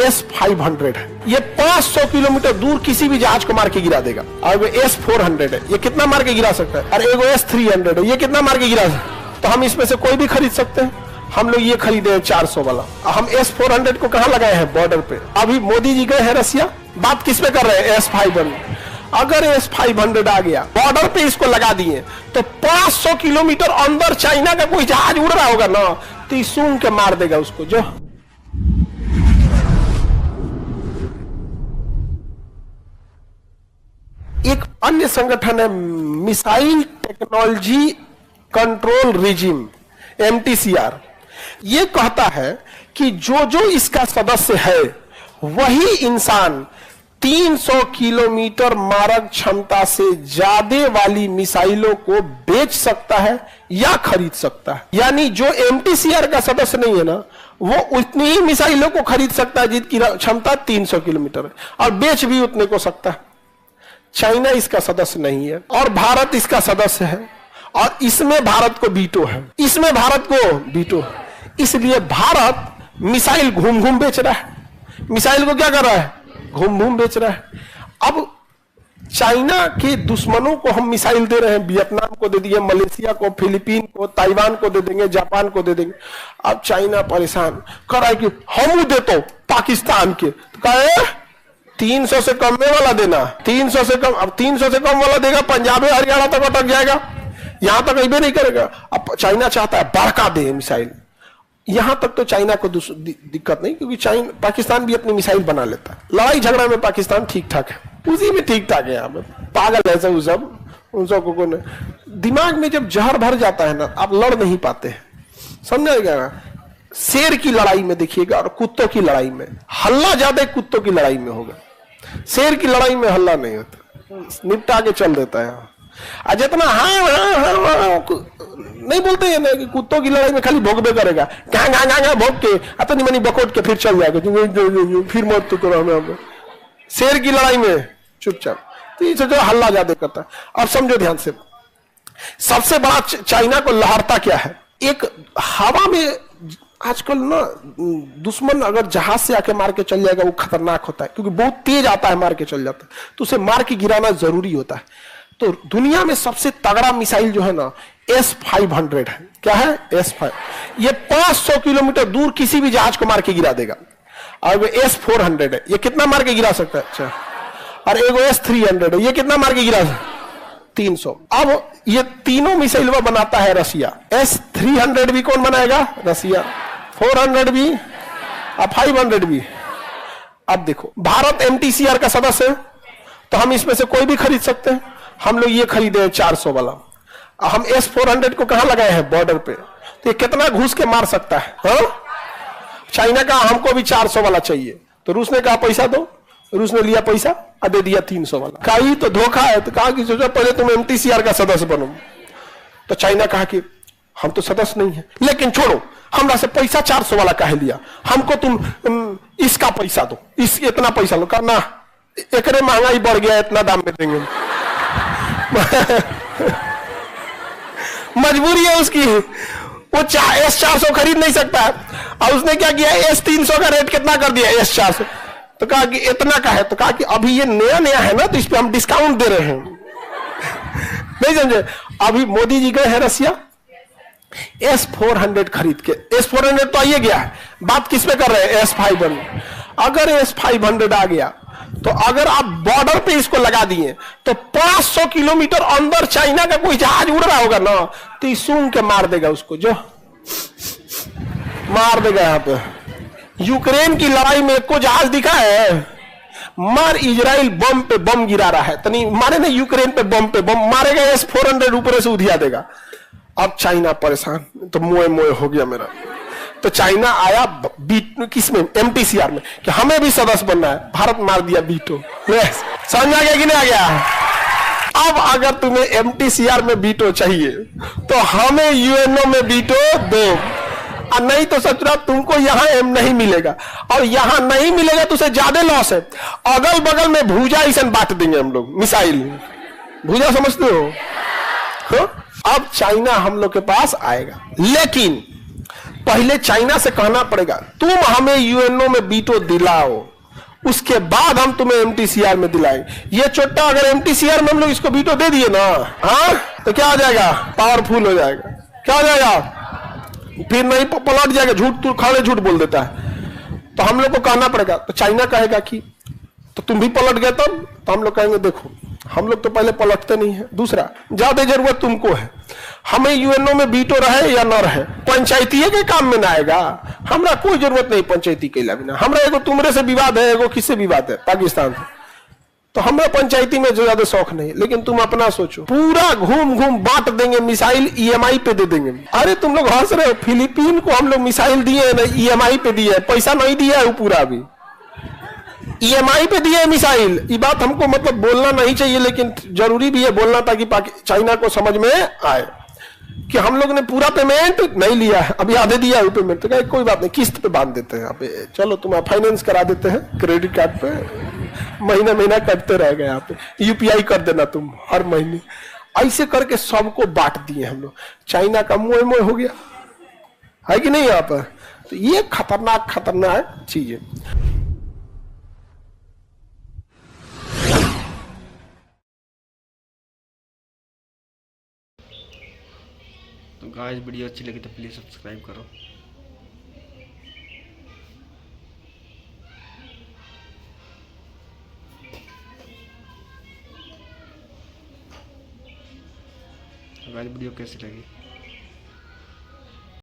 S-500 है, ये 500 kilometre दूर किसी भी जहाज को मार के गिरा देगा। और S-400 है, ये कितना मार के गिरा सकता है? और एगो S-300 है, ये कितना मार के गिरा सकता है? तो हम इसमें से कोई भी खरीद सकते हैं। हम लोग ये खरीदे हैं 400 वाला। हम S-400 को कहां लगाए हैं? बॉर्डर पे। अभी मोदी जी गए हैं रसिया, बात किस पे कर रहे हैं? S-500। अगर S-500 आ गया, बॉर्डर पे इसको लगा दिए, तो 500 किलोमीटर अंदर चाइना का कोई जहाज उड़ रहा होगा ना, तो सूंघ के मार देगा उसको। जो एक अन्य संगठन है missile technology control regime, MTCR, ये कहता है कि जो जो इसका सदस्य है वही इंसान 300 किलोमीटर मारक क्षमता से ज्यादा वाली मिसाइलों को बेच सकता है या खरीद सकता है। यानी जो MTCR का सदस्य नहीं है ना, वो उतनी ही मिसाइलों को खरीद सकता है जिसकी क्षमता 300 किलोमीटर है, और बेच भी उतने को सकता है। चाइना इसका सदस्य नहीं है और भारत इसका सदस्य है, और इसमें भारत को वीटो है, इसमें भारत को वीटो है। इसलिए भारत मिसाइल घूम घूम बेच रहा है। मिसाइल को क्या कर रहा है? घूम घूम बेच रहा है। अब चाइना के दुश्मनों को हम मिसाइल दे रहे हैं, वियतनाम को दे दिए, मलेशिया को, फिलीपीन को, ताइवान को दे देंगे, जापान को दे देंगे। अब चाइना परेशान कर रहा है कि हम देते पाकिस्तान के, तो कहे 300 से कम में वाला देना, 300 से कम। अब 300 से कम वाला देगा, पंजाब हरियाणा तक अटक जाएगा, यहां तक अभी नहीं करेगा। अब चाइना चाहता है बड़का दे मिसाइल। यहां तक तो चाइना को दिक्कत नहीं, क्योंकि चाइना, पाकिस्तान भी अपनी मिसाइल बना लेता है। लड़ाई झगड़ा में पाकिस्तान ठीक ठाक है, उसी में ठीक ठाक है। यहाँ पे पागल है सब, उन सबको दिमाग में जब जहर भर जाता है ना, आप लड़ नहीं पाते हैं, समझाएगा ना। शेर की लड़ाई में देखिएगा और कुत्तों की लड़ाई में हल्ला ज्यादा कुत्तों की लड़ाई में होगा, शेर की लड़ाई में हल्ला नहीं होता, निपटा के चल देता है। जितना हाँ नहीं बोलते हैं ना कि कुत्तों की लड़ाई में खाली भोगबे करेगा, कहाँ भोग के अतनी मनी बकोट के फिर चल जाएगा, फिर मौत तो करो हमें। शेर की लड़ाई में चुपचाप, तो ये जो हल्ला ज्यादा करता है। अब समझो ध्यान से, सबसे बड़ा चाइना को लहरता क्या है? एक हवा में आजकल ना दुश्मन अगर जहाज से आके मार के चल जाएगा वो खतरनाक होता है, क्योंकि बहुत तेज आता है, मार के चल जाता है, तो उसे मार के गिराना जरूरी होता है। तो दुनिया में सबसे तगड़ा मिसाइल जो है ना S-500 है। क्या है? S-500। ये 500 किलोमीटर दूर किसी भी जहाज को मार के गिरा देगा। और S-400 है, ये कितना मार के गिरा सकता है? अच्छा। और एगो S-300 है, ये कितना मार के गिरा सकता है? 300। अब ये तीनों मिसाइल बनाता है रसिया। S-300 भी कौन बनाएगा? रसिया। 400 भी और 500 भी। अब देखो, भारत MTCR का सदस्य है, तो हम इसमें से कोई भी खरीद सकते हैं। हम लोग ये खरीदे हैं 400 वाला। हम S-400 को कहां लगाए हैं? बॉर्डर पे। तो ये कितना घुस के मार सकता है? हाँ? चाइना का हमको भी 400 वाला चाहिए, तो रूस ने कहा पैसा दो, रूस ने लिया पैसा और दे दिया 300 वाला। कहा तो धोखा है, तो कहा कि सोचो पहले तुम MTCR का सदस्य बनो। तो चाइना कहा कि हम तो सदस्य नहीं है, लेकिन छोड़ो, हमरा से पैसा 400 वाला काहे लिया, हमको तुम इसका पैसा दो, इस इतना पैसा लो। कहा ना, एकरे महंगाई बढ़ गया, इतना दाम में देंगे। मजबूरी है उसकी, वो S-400 खरीद नहीं सकता है। और उसने क्या किया? S-300 का रेट कितना कर दिया? S-400। तो कहा कि इतना का है, तो कहा कि अभी ये नया नया है ना, तो इस पे हम डिस्काउंट दे रहे हैं। नहीं समझे? अभी मोदी जी गए हैं रसिया, S-400 खरीद के। S-400 तो आइए गया है, बात किस पे कर रहे हैं? S-500। अगर S-500 आ गया, तो अगर आप बॉर्डर पे इसको लगा दिए, तो 500 किलोमीटर अंदर चाइना का कोई जहाज उड़ रहा होगा ना, तो सूंघ के मार देगा उसको। जो मार देगा। यहां पे यूक्रेन की लड़ाई में को जहाज दिखा है? मार, इजराइल बम पे बम गिरा रहा है, तनी मारे ना, यूक्रेन पे बम मारेगा, S-400 ऊपर से उधिया देगा। अब चाइना परेशान, तो मोए मोए हो गया मेरा। तो चाइना आया किसमें? MTCR में, कि हमें भी सदस्य बनना है। भारत मार दिया वीटो। समझ आ गया कि नहीं आ गया? अब अगर तुम्हें MTCR में वीटो चाहिए, तो हमें UNO में वीटो दो, और नहीं तो सच रहा तुमको यहाँ एम नहीं मिलेगा, और यहाँ नहीं मिलेगा तो उसे ज्यादा लॉस है। अगल बगल में भूजा ऐसा बांट देंगे हम लोग, मिसाइल भूजा, समझते हो? अब चाइना हम लोग के पास आएगा, लेकिन पहले चाइना से कहना पड़ेगा तुम हमें यूएनओ में वीटो दिलाओ, उसके बाद हम तुम्हें एमटीसीआर में दिलाएंगे। ये चोट्टा अगर एमटीसीआर में हम लोग इसको वीटो दे दिए ना, हाँ, तो क्या आ जाएगा, पावरफुल हो जाएगा। क्या हो जाएगा, फिर नहीं पलट जाएगा। झूठ, तू खड़े झूठ बोल देता है, तो हम लोग को कहना पड़ेगा। तो चाइना कहेगा कि तो तुम भी पलट गए तब, तो हम लोग कहेंगे देखो हम लोग तो पहले पलटते नहीं है। दूसरा, ज्यादा जरूरत तुमको है, हमें यूएनओ में वीटो रहे या न रहे, पंचायतीय के काम में ना आएगा। हमरा कोई जरूरत नहीं पंचायती के बिना। हमरा एगो तुमरे से विवाद है, एगो किससे विवाद है, पाकिस्तान से, तो हमरा पंचायती में जो ज्यादा शौक नहीं। लेकिन तुम अपना सोचो, पूरा घूम घूम बांट देंगे, मिसाइल ईएमआई पे दे देंगे। अरे तुम लोग हंस रहे हो, फिलीपीन को हम लोग मिसाइल दिए ना, ईएमआई पे दिए, पैसा नहीं दिया है वो पूरा, अभी ईएमआई पे दिए मिसाइल। ये बात हमको मतलब बोलना नहीं चाहिए, लेकिन जरूरी भी है बोलना, ताकि चाइना को समझ में आए कि हम लोग ने पूरा पेमेंट नहीं लिया है, अभी आधे दिया है पेमेंट। तो कोई बात नहीं, किस्त पे बांध देते हैं, पे चलो तुम फाइनेंस करा देते हैं, क्रेडिट कार्ड पे महीना महीना कटते रह गए, यहाँ पे यूपीआई कर देना तुम हर महीने। ऐसे करके सबको बांट दिए हम लोग। चाइना का मोह मोह हो गया है कि नहीं यहाँ पर। तो ये खतरनाक खतरनाक चीज है। तो गाइस वीडियो अच्छी लगी तो प्लीज़ सब्सक्राइब करो। गाइस वीडियो कैसी लगी